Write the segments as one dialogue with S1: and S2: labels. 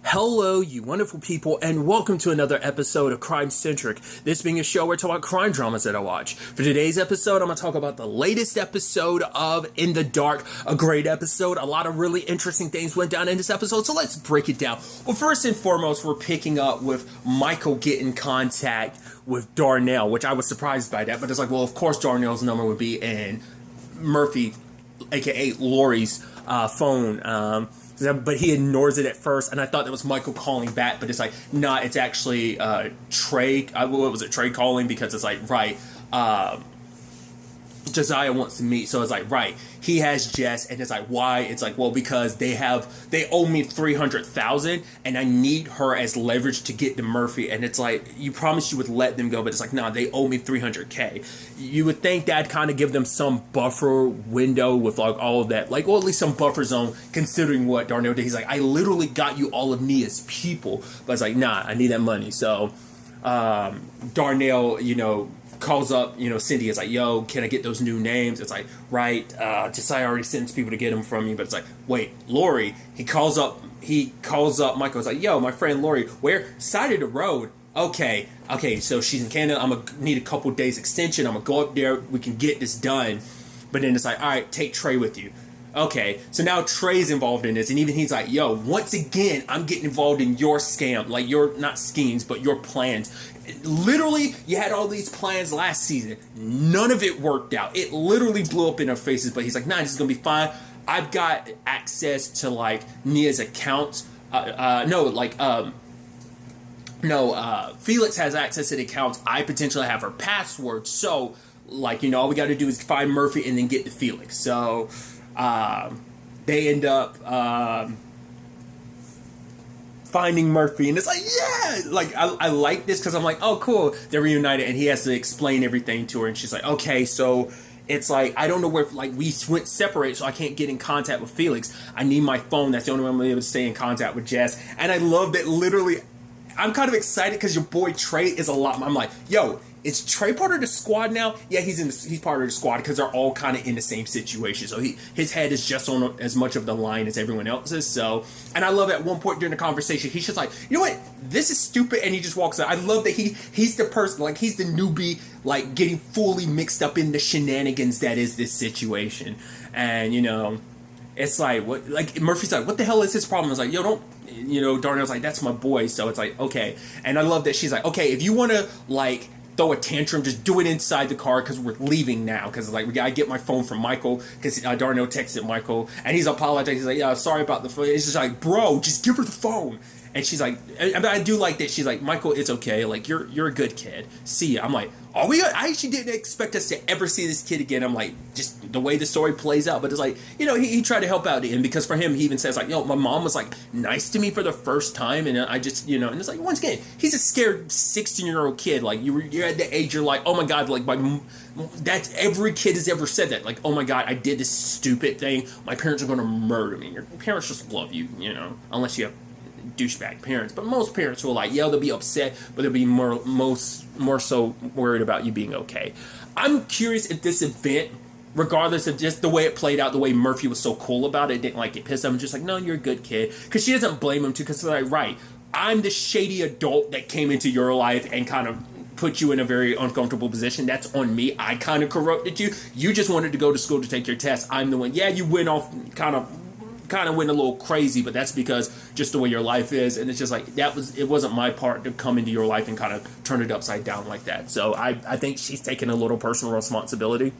S1: Hello, you wonderful people, and welcome to another episode of Crime Centric. This being a show where I talk about crime dramas that I watch. For today's episode, I'm going to talk about the latest episode of In the Dark. A great episode. A lot of really interesting things went down in this episode, so let's break it down. Well, first and foremost, we're picking up with Michael getting contact with Darnell, which I was surprised by that, but it's like, well, of course Darnell's number would be in Murphy, aka Lori's phone. But he ignores it at first, and I thought that was Michael calling back, but it's like, nah, it's actually Trey. What was it, Trey calling? Because it's like, right, Josiah wants to meet, so it's like, right, he has Jess, and it's like, why? It's like, well, because they owe me $300,000, and I need her as leverage to get to Murphy, and it's like, you promised you would let them go, but it's like, nah, they owe me $300K. You would think that'd kind of give them some buffer window with like all of that, like, well, at least some buffer zone, considering what Darnell did. He's like, I literally got you all of me as people, but it's like, nah, I need that money. So Darnell, calls up, Cindy is like, yo, can I get those new names? It's like, right, Josiah already sends people to get them from you, but it's like, wait, Lori. He calls up Michael. It's like, yo, my friend Lori, where? Side of the road. Okay, so she's in Canada. I'm gonna need a couple days extension. I'm gonna go up there. We can get this done. But then it's like, all right, take Trey with you. Okay, so now Trey's involved in this, and even he's like, yo, once again, I'm getting involved in your scam, like your, not schemes, but your plans. Literally, you had all these plans last season. None of it worked out. It literally blew up in our faces, but he's like, nah, this is gonna be fine. I've got access to, like, Nia's account. Felix has access to the accounts. I potentially have her password, so, like, all we gotta do is find Murphy and then get to Felix. So, they end up finding Murphy, and it's like, yeah, like I like this because I'm like, oh cool, they're reunited, and he has to explain everything to her, and she's like, okay, so it's like, I don't know where, like, we went separate, so I can't get in contact with Felix. I need my phone. That's the only way I'm gonna be able to stay in contact with Jess. And I love that. Literally, I'm kind of excited because your boy Trey is a lot. I'm like, yo, is Trey part of the squad now? Yeah, he's part of the squad because they're all kind of in the same situation. So his head is just on as much of the line as everyone else's. So, and I love at one point during the conversation, he's just like, you know what? This is stupid, and he just walks out. I love that he's the person, like, he's the newbie, like, getting fully mixed up in the shenanigans that is this situation. And it's like, what? Like, Murphy's like, what the hell is his problem? It's like, yo, don't. Darnell's like, that's my boy. So it's like, okay. And I love that she's like, okay, if you want to, like, throw a tantrum, just do it inside the car because we're leaving now. Because, like, we gotta get my phone from Michael because Darnell texted Michael and he's apologizing. He's like, yeah, sorry about the phone. It's just like, bro, just give her the phone. And she's like, I do like that. She's like, Michael, it's okay. Like, you're a good kid. See ya. I'm like, I actually didn't expect us to ever see this kid again. I'm like, just the way the story plays out. But it's like, he tried to help out him because for him, he even says like, my mom was like nice to me for the first time. And I just, and it's like, once again, he's a scared 16-year-old kid. Like, you're at the age you're like, oh my God, like, that's every kid has ever said that. Like, oh my God, I did this stupid thing. My parents are going to murder me. Your parents just love you, unless you have douchebag parents. But most parents will, like, they'll be upset, but they'll be more so worried about you being okay. I'm curious if this event, regardless of just the way it played out, the way Murphy was so cool about it, didn't like get pissed off. I'm just like, no, you're a good kid, because she doesn't blame him too, because they're like, right, I'm the shady adult that came into your life and kind of put you in a very uncomfortable position. That's on me. I kind of corrupted you. You just wanted to go to school to take your test. I'm the one. Yeah, you went off kind of went a little crazy, but that's because just the way your life is. And it's just like, it wasn't my part to come into your life and kind of turn it upside down like that. So I think she's taking a little personal responsibility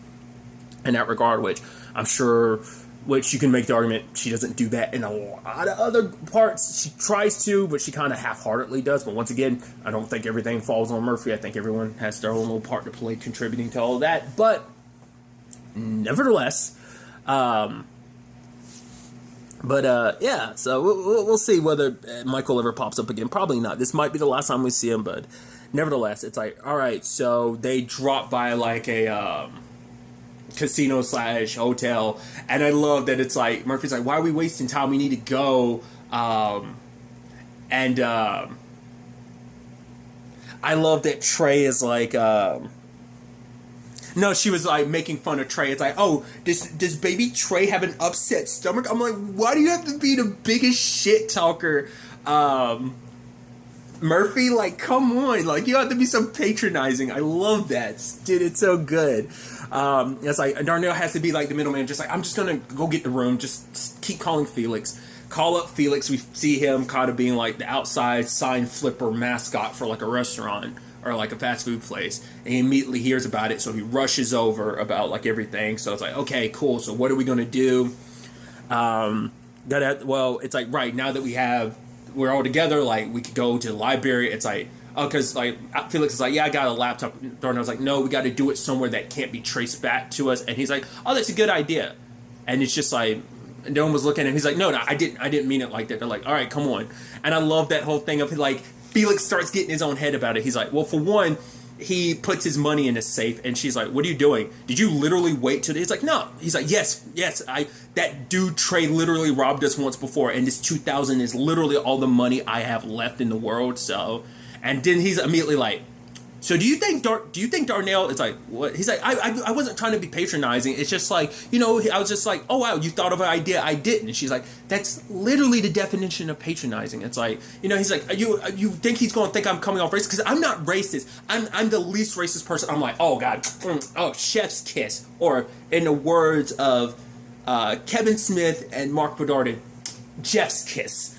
S1: in that regard, which I'm sure, which you can make the argument she doesn't do that in a lot of other parts. She tries to, but she kind of half-heartedly does. But once again, I don't think everything falls on Murphy. I think everyone has their own little part to play contributing to all of that. But nevertheless, yeah, so we'll see whether Michael ever pops up again. Probably not. This might be the last time we see him, but nevertheless, it's like, all right, so they drop by, like, a casino / hotel, and I love that it's like, Murphy's like, why are we wasting time? We need to go. I love that Trey is like, No, she was like making fun of Trey. It's like, oh, does baby Trey have an upset stomach? I'm like, why do you have to be the biggest shit talker? Murphy, like, come on. Like, you have to be so patronizing. I love that. Dude, it's so good. It's like, Darnell has to be like the middleman. Just like, I'm just going to go get the room. Just keep calling Felix. Call up Felix. We see him kind of being like the outside sign flipper mascot for like a restaurant or like a fast food place. And he immediately hears about it. So he rushes over about like everything. So it's like, okay, cool. So what are we going to do? Well, it's like, right, now that we're all together, like, we could go to the library. It's like, oh, because, like, Felix is like, yeah, I got a laptop. Darnell's like, no, we got to do it somewhere that can't be traced back to us. And he's like, oh, that's a good idea. And it's just like, no one was looking at him. He's like, no, I didn't mean it like that. They're like, all right, come on. And I love that whole thing of, like, Felix starts getting his own head about it. He's like, well, for one, he puts his money in a safe, and she's like, what are you doing? Did you literally wait till... He's like, no. He's like, yes, that dude Trey literally robbed us once before, and this 2,000 is literally all the money I have left in the world, so... And then he's immediately like, so do you think Darnell... It's like, what? He's like, I wasn't trying to be patronizing. It's just like, you know, I was just like, oh, wow, you thought of an idea. I didn't. And she's like, that's literally the definition of patronizing. It's like, you know, he's like, you think he's going to think I'm coming off racist? Because I'm not racist. I'm the least racist person. I'm like, oh, God. Oh, chef's kiss. Or in the words of Kevin Smith and Mark Bedard, Jeff's kiss.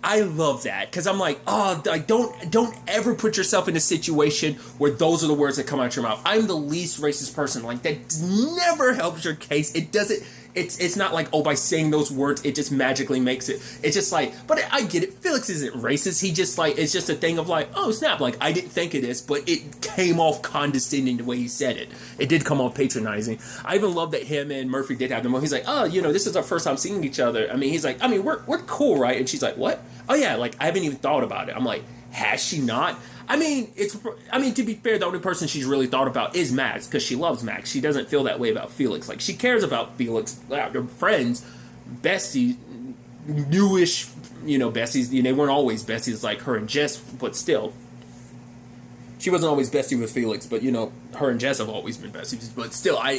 S1: I love that, because I'm like, oh, like, don't ever put yourself in a situation where those are the words that come out your mouth. I'm the least racist person. Like, that never helps your case. It doesn't. It's not like, oh, by saying those words, it just magically makes it. It's just like, but I get it. Felix isn't racist. He just, like, it's just a thing of like, oh, snap. Like, I didn't think of this, but it came off condescending the way he said it. It did come off patronizing. I even love that him and Murphy did have the moment. He's like, oh, you know, this is our first time seeing each other. I mean, he's like, I mean, we're cool, right? And she's like, what? Oh, yeah, like, I haven't even thought about it. I'm like, has she not? I mean, to be fair, the only person she's really thought about is Max, because she loves Max. She doesn't feel that way about Felix. Like, she cares about Felix, their friends, besties, newish, you know, besties. You know, they weren't always besties like her and Jess, but still. She wasn't always bestie with Felix, but, you know, her and Jess have always been besties. But still, I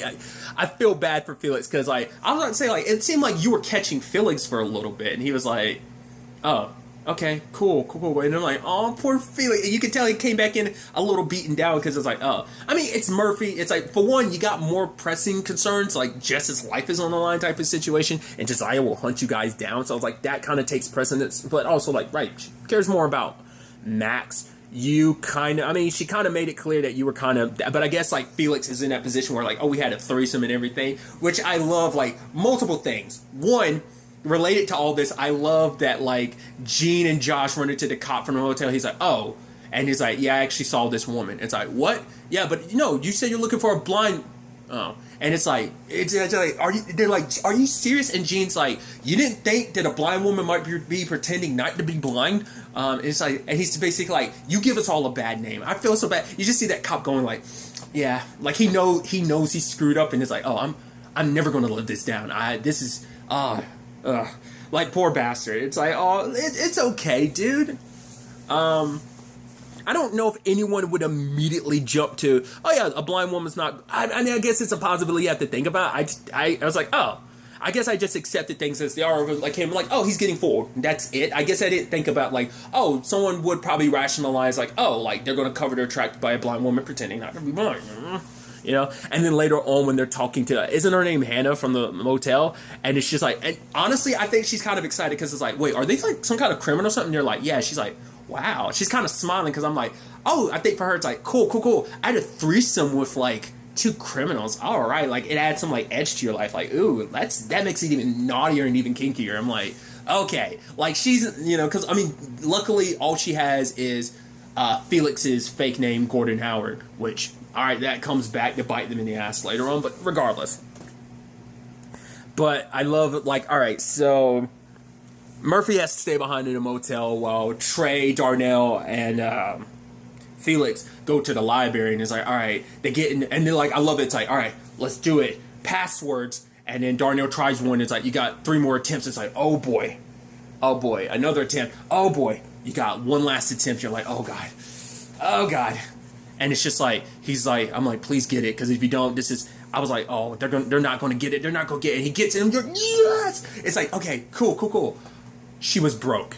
S1: feel bad for Felix, because, like, I was about to say, like, it seemed like you were catching Felix for a little bit, and he was like, oh, okay, cool. And I'm like, oh, poor Felix. And you can tell he came back in a little beaten down, because it's like, oh. I mean, it's Murphy. It's like, for one, you got more pressing concerns, like Jess's life is on the line type of situation, and Josiah will hunt you guys down. So I was like, that kind of takes precedence. But also, like, right, she cares more about Max. She kind of made it clear that you were kind of, but I guess, like, Felix is in that position where, like, oh, we had a threesome and everything, which I love, like, multiple things. One, related to all this, I love that, like, Gene and Josh run into the cop from the hotel. He's like, oh. And he's like, yeah, I actually saw this woman. It's like, what? Yeah, but, no, you said you're looking for a blind... Oh. And it's like, are you serious? And Gene's like, you didn't think that a blind woman might be pretending not to be blind? It's like, and he's basically like, you give us all a bad name. I feel so bad. You just see that cop going like, yeah. Like, he knows he screwed up, and it's like, oh, I'm never going to live this down. Like, poor bastard. It's like, oh, it's okay, dude. I don't know if anyone would immediately jump to, oh yeah, a blind woman's not. I mean, I guess it's a possibility you have to think about. I was like, oh, I guess I just accepted things as they are. Like him, like, oh, he's getting forward. That's it. I guess I didn't think about, like, oh, someone would probably rationalize, like, oh, like, they're going to cover their tracks by a blind woman pretending not to be blind. You know, and then later on when they're talking to, isn't her name Hannah from the motel? And it's just like, and honestly, I think she's kind of excited, because it's like, wait, are they like some kind of criminal or something? And they're like, yeah. She's like, wow. She's kind of smiling, because I'm like, oh, I think for her it's like, cool. I had a threesome with like 2 criminals. All right, like, it adds some like edge to your life. Like, ooh, that makes it even naughtier and even kinkier. I'm like, okay, like, she's, you know, because I mean, luckily all she has is Felix's fake name, Gordon Howard, which, all right, that comes back to bite them in the ass later on, but regardless. But I love it, like, all right, so Murphy has to stay behind in a motel while Trey, Darnell, and Felix go to the library, and it's like, all right, they get in, and they're like, I love it, it's like, all right, let's do it, passwords, and then Darnell tries one, it's like, you got 3 more attempts, it's like, oh boy, another attempt, oh boy, you got one last attempt, you're like, oh god, And it's just like, he's like, I'm like, please get it, because if you don't, this is, I was like, oh, they're not going to get it. They're not going to get it. And he gets it, and you're like, yes! It's like, okay, cool. She was broke.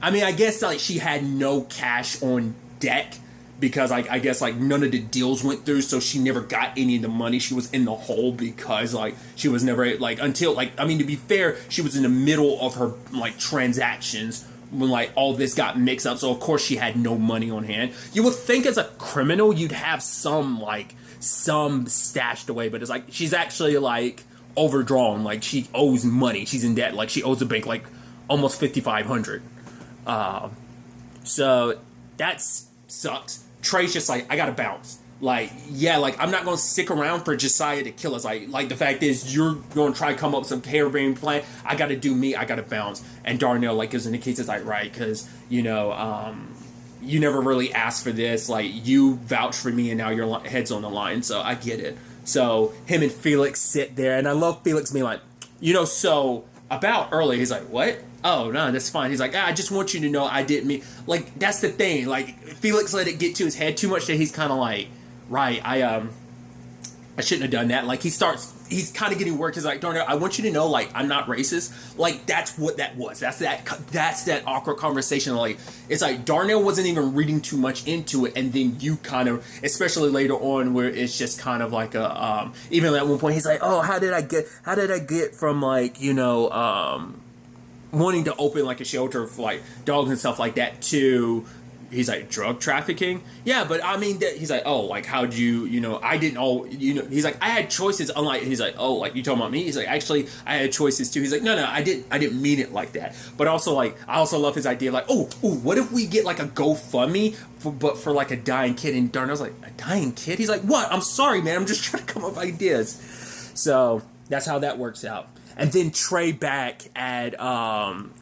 S1: I mean, I guess, like, she had no cash on deck, because, like, I guess, like, none of the deals went through, so she never got any of the money. She was in the hole because, like, she was never, like, until, like, I mean, to be fair, she was in the middle of her, like, transactions when, like, all this got mixed up, so of course she had no money on hand. You would think as a criminal you'd have some stashed away, but it's like, she's actually, like, overdrawn. Like, she owes money. She's in debt. Like, she owes the bank, like, almost $5,500. So that sucks. Trey's just like, I gotta bounce. Like, yeah, like, I'm not gonna stick around for Josiah to kill us. Like the fact is, you're gonna try to come up with some harebrained plan. I gotta do me. I gotta bounce. And Darnell, like, is in the case, it's like, right, because, you never really asked for this. Like, you vouched for me, and now your head's on the line. So I get it. So him and Felix sit there, and I love Felix being like, so about earlier, he's like, what? Oh, no, that's fine. He's like, I just want you to know I didn't mean... Like, that's the thing. Like, Felix let it get to his head too much that he's kind of like, right, I shouldn't have done that. Like, he's kind of getting worked. He's like, Darnell, I want you to know, like, I'm not racist. Like, that's what that was. That's that awkward conversation. Like, it's like Darnell wasn't even reading too much into it, and then you kind of, especially later on, where it's just kind of like a, even at one point, he's like, oh, how did I get from, like, wanting to open, like, a shelter for, like, dogs and stuff like that to, he's like, drug trafficking? Yeah, but I mean, he's like, oh, like, how'd you, I didn't, he's like, I had choices, unlike, he's like, oh, like, you talking about me? He's like, actually, I had choices too. He's like, no, I didn't mean it like that. But also, like, I also love his idea, like, oh, what if we get, like, a GoFundMe, but for, like, a dying kid? And Darnell's like, a dying kid? He's like, what? I'm sorry, man, I'm just trying to come up with ideas. So, that's how that works out. And then Trey back at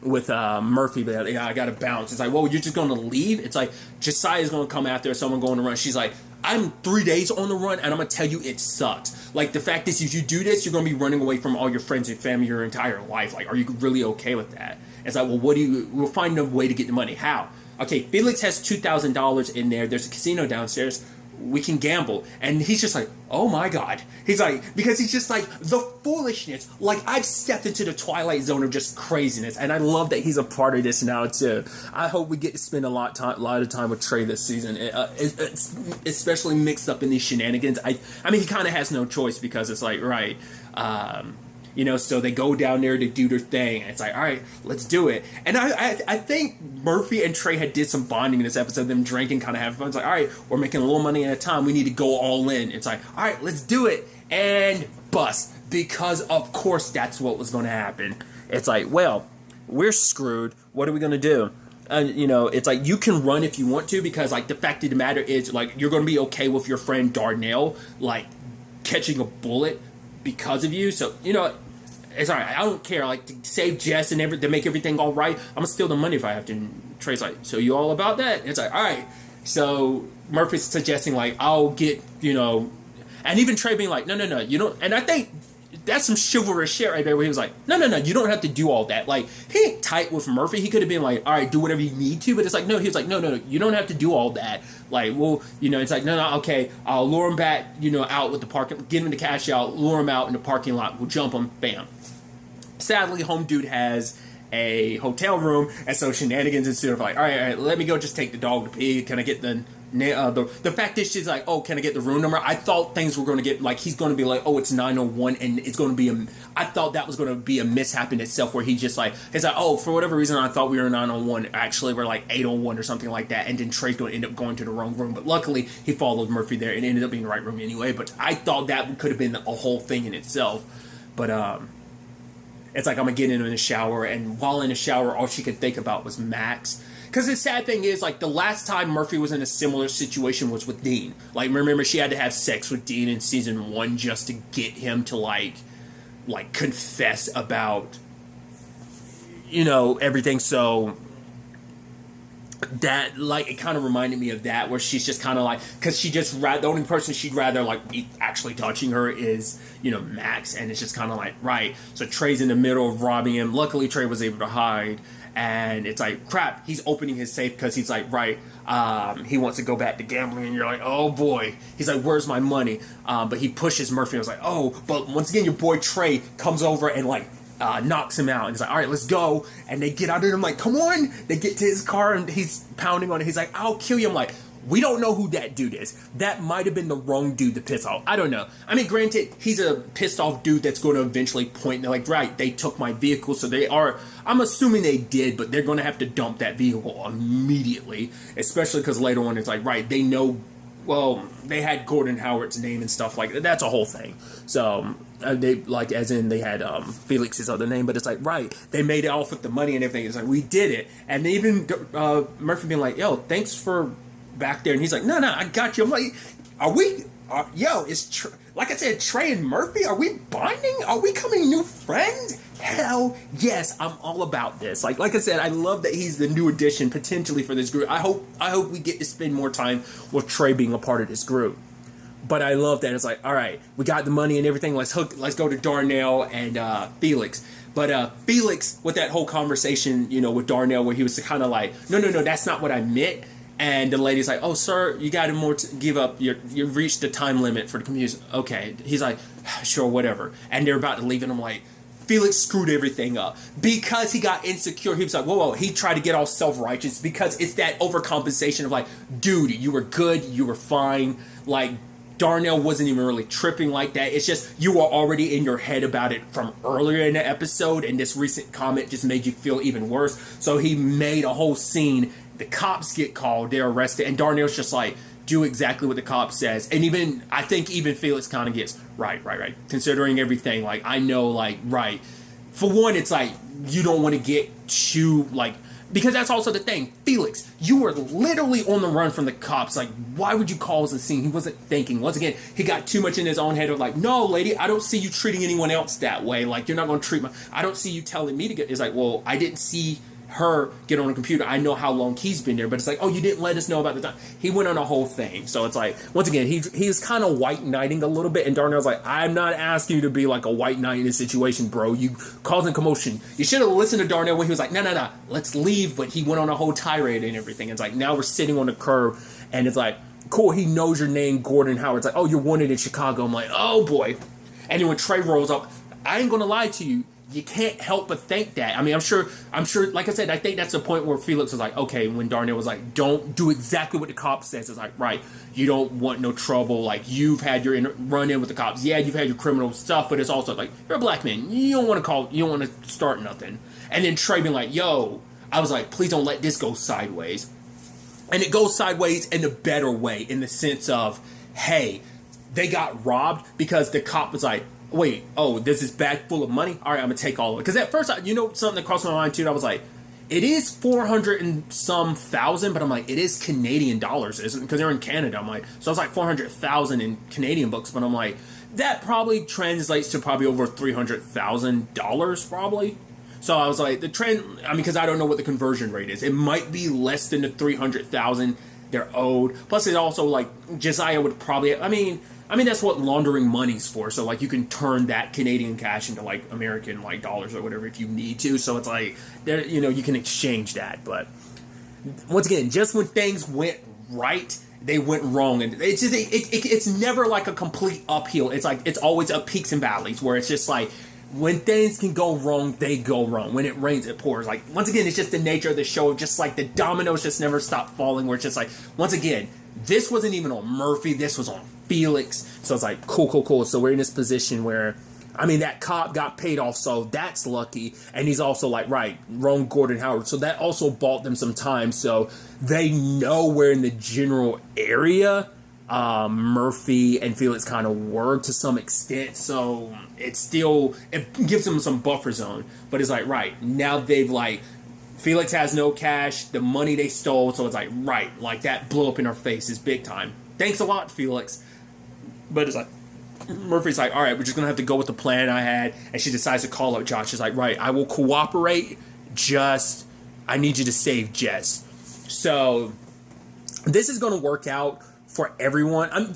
S1: with Murphy, but yeah, I gotta bounce. It's like, whoa, you're just gonna leave? It's like Josiah's gonna come after someone going to run. She's like, I'm 3 days on the run, and I'm gonna tell you it sucks. Like, the fact is, if you do this, you're gonna be running away from all your friends and family your entire life. Like, are you really okay with that? It's like, well, we'll find a way to get the money. How? Okay, Felix has $2,000 in there. There's a casino downstairs. We can gamble. And he's just like, oh my God. He's like, because he's just like, the foolishness. Like, I've stepped into the twilight zone of just craziness, and I love that he's a part of this now too. I hope we get to spend a lot of time with Trey this season, it's especially mixed up in these shenanigans. I mean, he kind of has no choice, because it's like, right, so they go down there to do their thing, and it's like, all right, let's do it. And I think Murphy and Trey had did some bonding in this episode, them drinking, kind of having fun. It's like, all right, we're making a little money at a time. We need to go all in. It's like, all right, let's do it. And bust. Because, of course, that's what was going to happen. It's like, well, we're screwed. What are we going to do? And, it's like, you can run if you want to, because, like, the fact of the matter is, like, you're going to be okay with your friend Darnell, like, catching a bullet because of you. So, it's alright. I don't care. Like, to save Jess and to make everything all right, I'm gonna steal the money if I have to. And Trey's like, so you all about that? It's like, alright. So Murphy's suggesting, like, I'll get, and even Trey being like, no, you don't. And I think that's some chivalrous shit right there, where he was like, no, you don't have to do all that. Like, he ain't tight with Murphy. He could have been like, all right, do whatever you need to. But it's like, no, he was like, no, you don't have to do all that. Like, well, it's like, no, okay, I'll lure him back, out with the parking, get him the cash out, lure him out in the parking lot, we'll jump him, bam. Sadly, home dude has a hotel room, and so shenanigans ensue. Of like, all right, let me go just take the dog to pee. Can I get the fact is, she's like, oh, can I get the room number? I thought things were going to get, like, he's going to be like, oh, it's 901, and it's going to be I thought that was going to be a mishap in itself, where he's like, oh, for whatever reason, I thought we were 901. Actually, we're like 801 or something like that, and then Trey's going to end up going to the wrong room. But luckily, he followed Murphy there, and ended up being the right room anyway. But I thought that could have been a whole thing in itself. But, it's like, I'm going to get in the shower, and while in the shower, all she could think about was Max. Because the sad thing is, like, the last time Murphy was in a similar situation was with Dean. Like, remember, she had to have sex with Dean in season 1 just to get him to, like confess about, everything. So that, like, it kind of reminded me of that, where she's just kind of like, because she just, the only person she'd rather, like, be actually touching her is, Max, and it's just kind of like, right, so Trey's in the middle of robbing him. Luckily, Trey was able to hide, and it's like, crap, he's opening his safe because he's like, right, he wants to go back to gambling, and you're like, oh boy. He's like, where's my money? But he pushes Murphy, and I was like, oh, but once again, your boy Trey comes over and like, knocks him out, and he's like, all right, let's go. And they get out of there. I'm like, come on. They get to his car, and he's pounding on it. He's like, I'll kill you. I'm like, we don't know who that dude is. That might have been the wrong dude to piss off. I don't know. I mean, granted, he's a pissed off dude that's going to eventually point. They're like, right, they took my vehicle, so they are. I'm assuming they did, but they're going to have to dump that vehicle immediately, especially because later on it's like, right, they know. Well, they had Gordon Howard's name and stuff like that. That's a whole thing. So they like, as in they had Felix's other name, but it's like, right, they made it off with the money and everything. It's like, we did it, and even Murphy being like, yo, thanks for back there, and he's like, no, I got you. I'm like, like I said, Trey and Murphy, are we bonding? Are we becoming new friends? Hell yes, I'm all about this. Like I said, I love that he's the new addition potentially for this group. I hope we get to spend more time with Trey being a part of this group. But I love that it's like, all right, we got the money and everything. Let's go to Darnell and Felix. But Felix, with that whole conversation, with Darnell, where he was kind of like, no, that's not what I meant. And the lady's like, oh, sir, you got to give up. You've reached the time limit for the computer. Okay. He's like, sure, whatever. And they're about to leave, and I'm like, Felix screwed everything up because he got insecure. He was like, whoa, he tried to get all self-righteous because it's that overcompensation of like, dude, you were good, you were fine. Like, Darnell wasn't even really tripping like that. It's just you were already in your head about it from earlier in the episode, and this recent comment just made you feel even worse. So he made a whole scene. The cops get called, they're arrested, and Darnell's just like, do exactly what the cop says. And I think Felix kind of gets, right. Considering everything, like, I know, like, right. For one, it's like, you don't want to get too, like, because that's also the thing. Felix, you were literally on the run from the cops. Like, why would you cause a scene? He wasn't thinking. Once again, he got too much in his own head of like, no, lady, I don't see you treating anyone else that way. Like, you're not going to treat I don't see you telling me to get, it's like, well, I didn't see her get on a computer. I know how long he's been there, but it's like, oh, you didn't let us know about the time. He went on a whole thing. So it's like, once again, he's kind of white knighting a little bit, and Darnell's like, I'm not asking you to be like a white knight in this situation, bro. You causing commotion. You should have listened to Darnell when he was like, no, let's leave, but he went on a whole tirade and everything. It's like, now we're sitting on the curb, and it's like, cool, he knows your name, Gordon Howard. It's like, oh, you're wanted in Chicago. I'm like, oh boy. And then when Trey rolls up, I ain't gonna lie to you, you can't help but think that. I mean, I'm sure, like I said, I think that's the point where Felix was like, okay, when Darnell was like, don't do exactly what the cop says. It's like, right, you don't want no trouble. Like, you've had your run-in with the cops. Yeah, you've had your criminal stuff, but it's also like, you're a black man. You don't want to start nothing. And then Trey being like, yo, I was like, please don't let this go sideways. And it goes sideways in a better way, in the sense of, hey, they got robbed because the cop was like, wait, oh, there's this bag full of money? All right, I'm going to take all of it. Because at first, something that crossed my mind too, I was like, it is 400 and some thousand, but I'm like, it is Canadian dollars, isn't it? Because they're in Canada. I'm like, so it's like 400,000 in Canadian books, but I'm like, that probably translates to probably over $300,000 probably. So I was like, the trend, because I don't know what the conversion rate is. It might be less than the 300,000 they're owed. Plus, it also, like, Josiah would probably, I mean, that's what laundering money's for. So, like, you can turn that Canadian cash into, like, American, like, dollars or whatever if you need to. So it's like, you can exchange that. But once again, just when things went right, they went wrong. And it's just, it's never like a complete uphill. It's like, it's always a peaks and valleys where it's just like, when things can go wrong, they go wrong. When it rains, it pours. Like, once again, it's just the nature of the show. Just like the dominoes just never stop falling. Where it's just like, once again, this wasn't even on Murphy. This was on Felix. So it's like, cool. So we're in this position where, that cop got paid off. So that's lucky. And he's also like, right, wrong Gordon Howard. So that also bought them some time. So they know where in the general area Murphy and Felix kind of were to some extent, so it gives them some buffer zone. But it's like, right, now they've like, Felix has no cash, the money they stole, so it's like, right, like that blow up in our faces big time. Thanks a lot, Felix. But it's like, Murphy's like, all right, we're just gonna have to go with the plan I had, and she decides to call up Josh. She's like, right, I will cooperate, just I need you to save Jess. So this is gonna work out for everyone.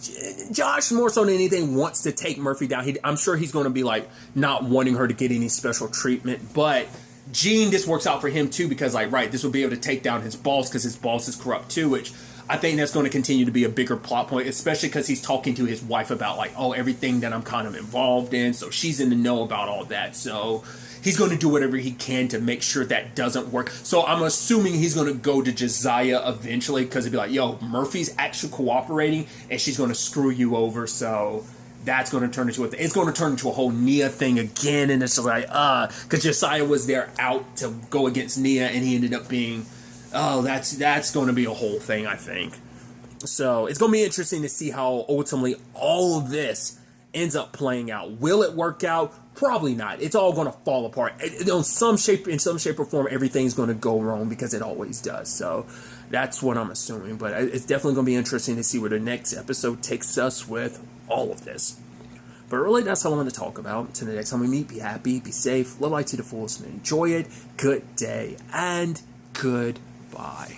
S1: Josh, more so than anything, wants to take Murphy down. I'm sure he's going to be like not wanting her to get any special treatment, but Gene, this works out for him too, because like, right, this will be able to take down his boss because his boss is corrupt too, which I think that's going to continue to be a bigger plot point, especially because he's talking to his wife about like, oh, everything that I'm kind of involved in, so she's in the know about all that. So he's going to do whatever he can to make sure that doesn't work. So I'm assuming he's going to go to Josiah eventually, because he'd be like, yo, Murphy's actually cooperating and she's going to screw you over. So that's going to turn into it's going to turn into a whole Nia thing again. And it's like, because Josiah was there out to go against Nia and he ended up being, that's going to be a whole thing, I think. So it's going to be interesting to see how ultimately all of this ends up playing out. Will it work out? Probably not. It's all going to fall apart. In some shape or form, everything's going to go wrong because it always does. So that's what I'm assuming. But it's definitely going to be interesting to see where the next episode takes us with all of this. But really, that's all I want to talk about. Until the next time we meet, be happy, be safe, live life to the fullest, and enjoy it. Good day and goodbye.